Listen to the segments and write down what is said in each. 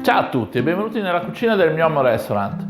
Ciao a tutti e benvenuti nella cucina del mio Amo Restaurant.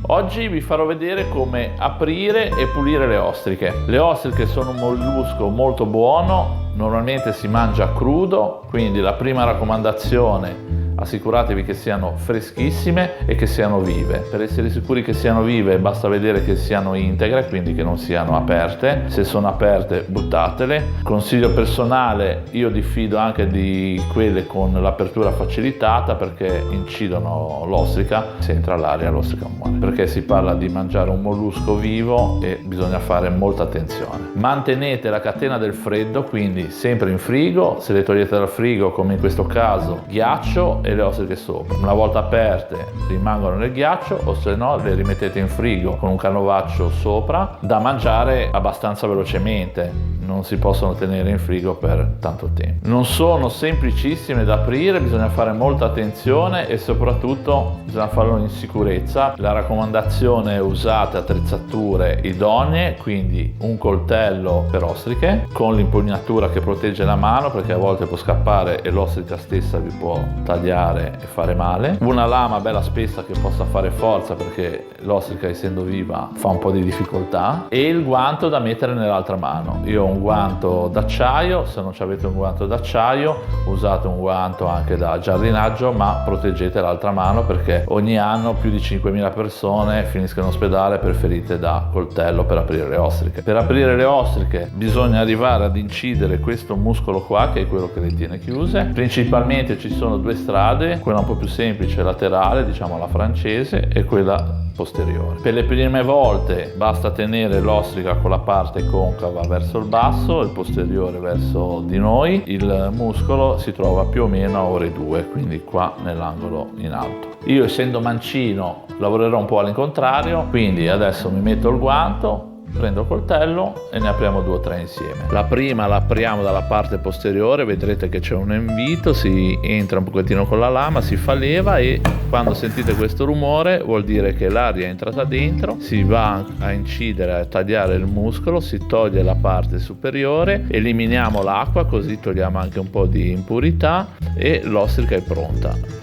Oggi vi farò vedere come aprire e pulire le ostriche. Le ostriche sono un mollusco molto buono, normalmente si mangia crudo, quindi la prima raccomandazione: assicuratevi che siano freschissime e che siano vive. Per essere sicuri che siano vive basta vedere che siano integre, quindi che non siano aperte. Se sono aperte buttatele. Consiglio personale: io diffido anche di quelle con l'apertura facilitata perché incidono l'ostrica, se entra l'aria l'ostrica muore, perché si parla di mangiare un mollusco vivo e bisogna fare molta attenzione. Mantenete la catena del freddo, quindi sempre in frigo. Se le togliete dal frigo, come in questo caso, ghiaccio e le ostriche sopra. Una volta aperte rimangono nel ghiaccio, o se no le rimettete in frigo con un canovaccio sopra, da mangiare abbastanza velocemente. Non si possono tenere in frigo per tanto tempo. Non sono semplicissime da aprire, bisogna fare molta attenzione e soprattutto bisogna farlo in sicurezza. La raccomandazione è: usate attrezzature idonee, quindi un coltello per ostriche con l'impugnatura che protegge la mano, perché a volte può scappare e l'ostrica stessa vi può tagliare e fare male, una lama bella spessa che possa fare forza, perché l'ostrica, essendo viva, fa un po' di difficoltà, e il guanto da mettere nell'altra mano. Io ho un guanto d'acciaio. Se non avete un guanto d'acciaio, usate un guanto anche da giardinaggio, ma proteggete l'altra mano, perché ogni anno più di 5.000 persone finiscono in ospedale per ferite da coltello per aprire le ostriche. Per aprire le ostriche bisogna arrivare ad incidere questo muscolo qua, che è quello che le tiene chiuse. Principalmente ci sono due strade: quella un po' più semplice, laterale, diciamo la francese, e quella posteriore. Per le prime volte basta tenere l'ostrica con la parte concava verso il basso, il posteriore verso di noi. Il muscolo si trova più o meno a ore 2, quindi qua nell'angolo in alto. Io, essendo mancino, lavorerò un po' all'incontrario, quindi adesso mi metto il guanto, prendo il coltello e ne apriamo 2 o 3 insieme. La prima la apriamo dalla parte posteriore, vedrete che c'è un invito, si entra un pochettino con la lama, si fa leva e quando sentite questo rumore vuol dire che l'aria è entrata dentro. Si va a incidere, a tagliare il muscolo, si toglie la parte superiore, eliminiamo l'acqua, così togliamo anche un po' di impurità e l'ostrica è pronta.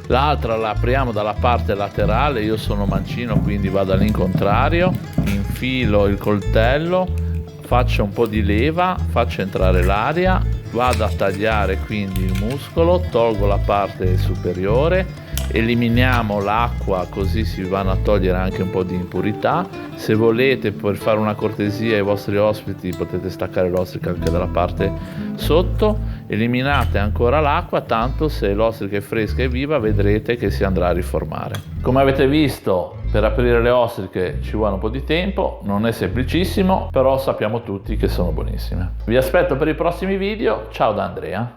L'altra la apriamo dalla parte laterale. Io sono mancino, quindi vado all'incontrario, infilo il coltello, faccio un po' di leva, faccio entrare l'aria, vado a tagliare quindi il muscolo, tolgo la parte superiore, eliminiamo l'acqua, così si vanno a togliere anche un po' di impurità. Se volete, per fare una cortesia ai vostri ospiti, potete staccare l'ostrica anche dalla parte sotto. Eliminate ancora l'acqua, tanto se l'ostrica è fresca e viva vedrete che si andrà a riformare. Come avete visto, per aprire le ostriche ci vuole un po' di tempo, non è semplicissimo, però sappiamo tutti che sono buonissime. Vi aspetto per i prossimi video. Ciao da Andrea.